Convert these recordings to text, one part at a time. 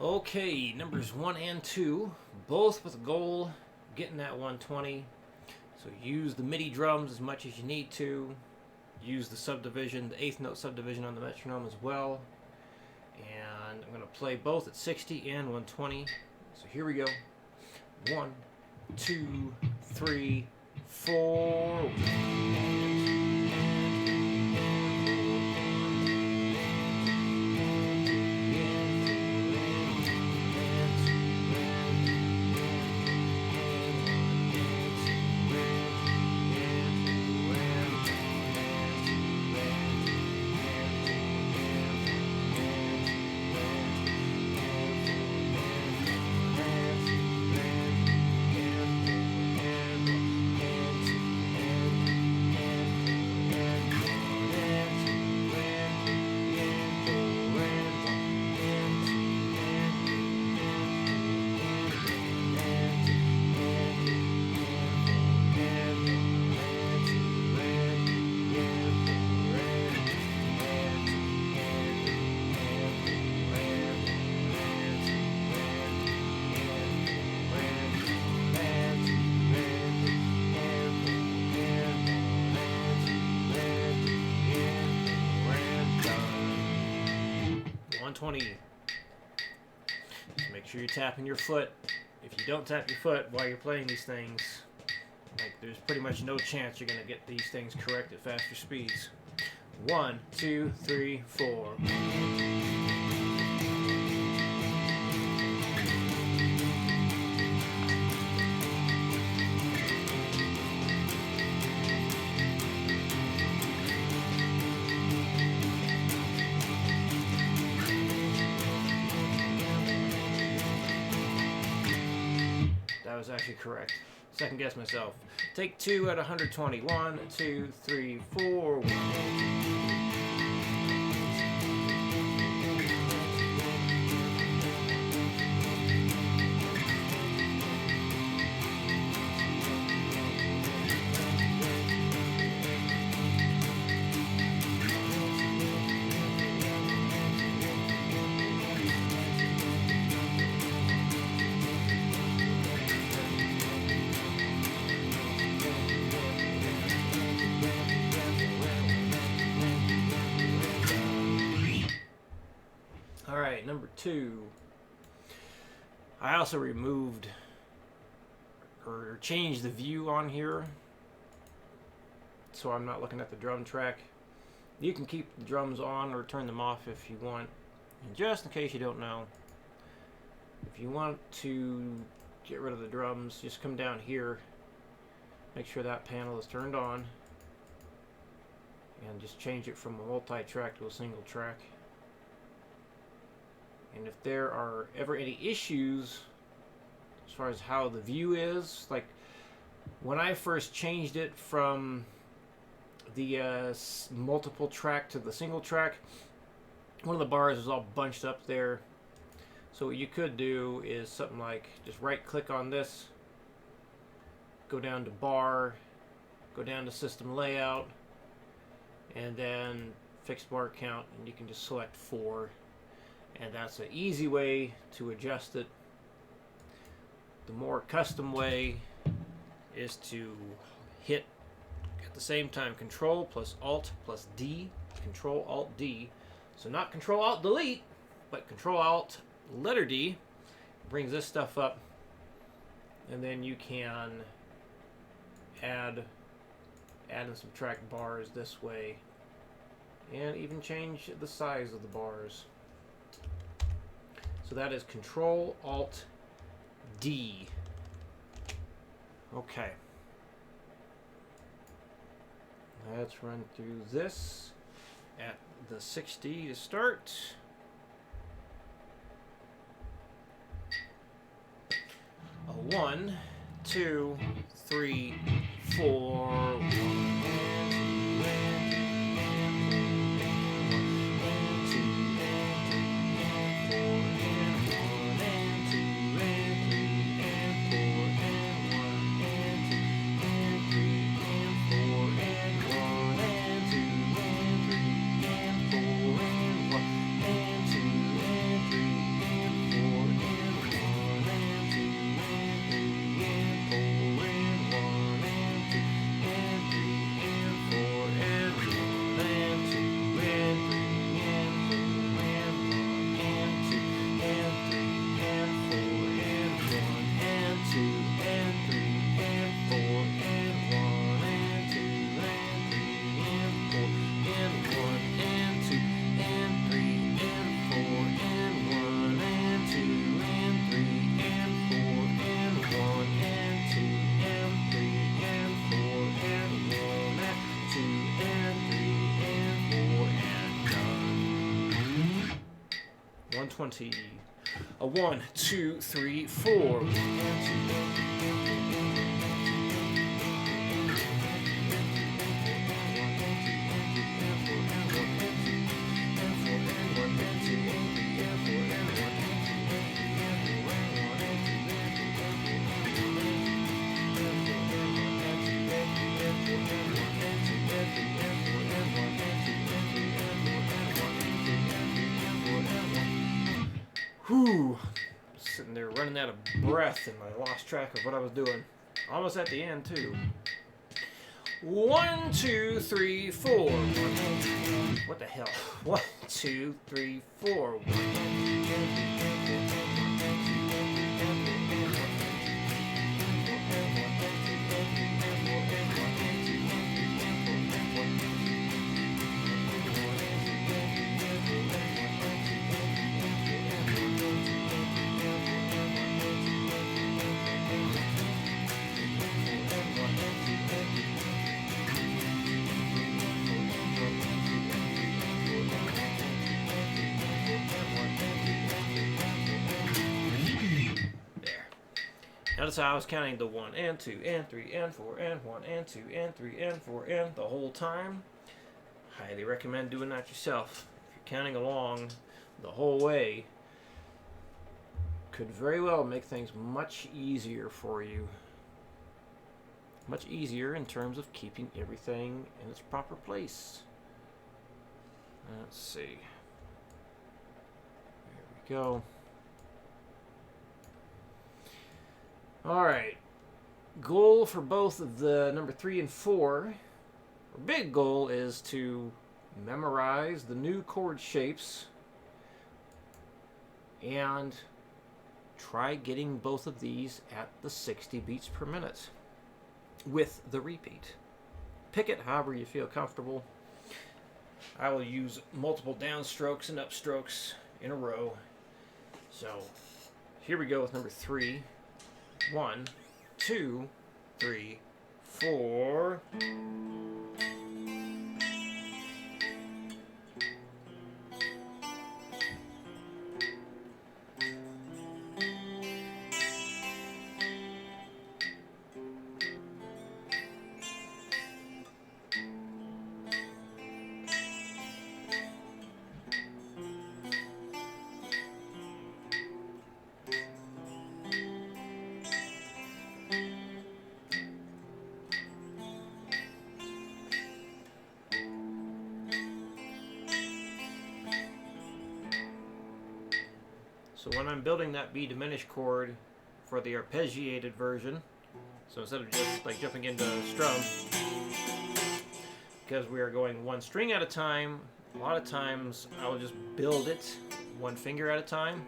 Okay, numbers 1 and 2, both with a goal getting that 120. So use the MIDI drums as much as you need to. Use the subdivision, the eighth note subdivision on the metronome as well. And I'm going to play both at 60 and 120. So here we go. 1, 2, 3, 4. Just make sure you're tapping your foot. If you don't tap your foot while you're playing these things, there's pretty much no chance you're going to get these things correct at faster speeds. 1, 2, 3, 4. That was actually correct. Second guess myself. Take 2 at 120. 1, 2, 3, 4. Alright, number 2. I also removed or changed the view on here, so I'm not looking at the drum track. You can keep the drums on or turn them off if you want. And just in case you don't know, if you want to get rid of the drums, just come down here, make sure that panel is turned on, and just change it from a multi-track to a single track. And if there are ever any issues as far as how the view is, like when I first changed it from the multiple track to the single track, one of the bars was all bunched up there. So what you could do is something like just right click on this, go down to bar, go down to system layout, and then fixed bar count, and you can just select 4. And that's an easy way to adjust it. The more custom way is to hit at the same time Control plus Alt plus D. Control Alt D. So not Control Alt Delete, but Control Alt letter D. Brings this stuff up. And then you can add and subtract bars this way. And even change the size of the bars. So that is Control Alt D. Okay. Let's run through this at the 60 to start. A 1, 2, 3, 4. 20. A 1, 2, 3, 4. Whew. Sitting there running out of breath and I lost track of what I was doing. Almost at the end, too. 1, 2, 3, 4. What the hell? 1, 2, 3, 4. Notice how I was counting the 1 and 2 and 3 and 4 and 1 and 2 and 3 and 4 and the whole time. Highly recommend doing that yourself. If you're counting along the whole way, could very well make things much easier for you. Much easier in terms of keeping everything in its proper place. Let's see. There we go. Alright, goal for both of the number 3 and 4. Our big goal is to memorize the new chord shapes and try getting both of these at the 60 beats per minute with the repeat. Pick it however you feel comfortable. I will use multiple downstrokes and upstrokes in a row. So here we go with number 3. 1, 2, 3, 4. So when I'm building that B diminished chord for the arpeggiated version, so instead of just like jumping into strum, because we are going one string at a time, a lot of times I will just build it one finger at a time.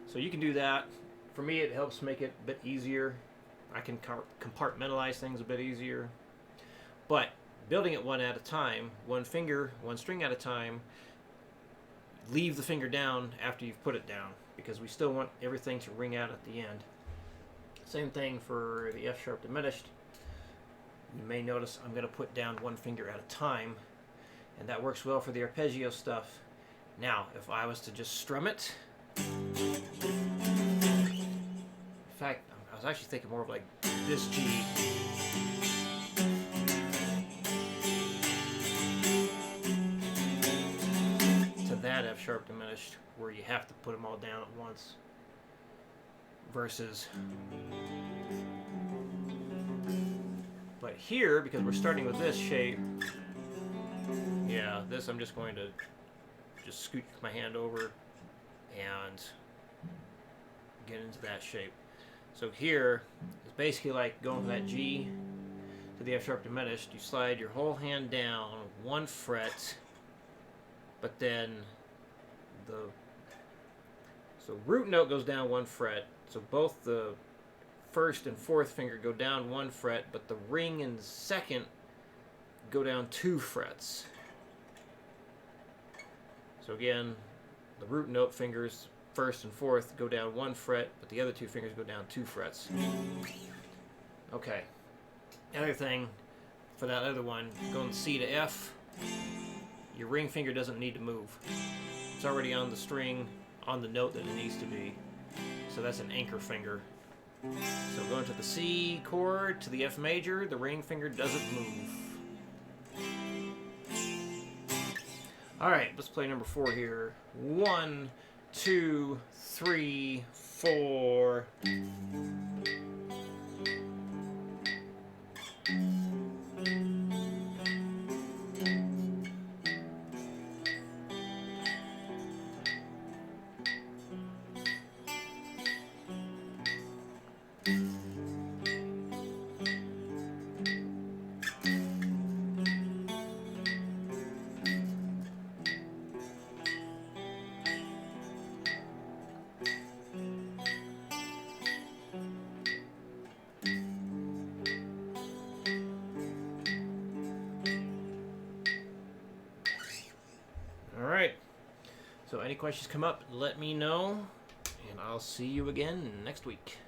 So you can do that. For me, it helps make it a bit easier. I can compartmentalize things a bit easier. But building it one at a time, one finger, one string at a time, leave the finger down after you've put it down, because we still want everything to ring out at the end. Same thing for the F sharp diminished. You may notice I'm going to put down one finger at a time, and that works well for the arpeggio stuff. Now, if I was to just strum it, in fact, I was actually thinking more of like this G. To that F sharp diminished, where you have to put them all down at once. Versus. But here, because we're starting with this shape, yeah, this I'm just going to just scoot my hand over and get into that shape. So here, it's basically like going from that G to the F sharp diminished. You slide your whole hand down one fret, but then so root note goes down one fret. So both the first and fourth finger go down one fret, but the ring and the second go down 2 frets. So again, the root note fingers, first and fourth, go down 1 fret, but the other 2 fingers go down 2 frets. Okay, other thing, for that other one, going C to F, your ring finger doesn't need to move. It's already on the string, on the note that it needs to be. So that's an anchor finger. So going to the C chord, to the F major, the ring finger doesn't move. Alright, let's play number 4 here. 1, 2, 3, 4. Alright, so any questions come up, let me know, and I'll see you again next week.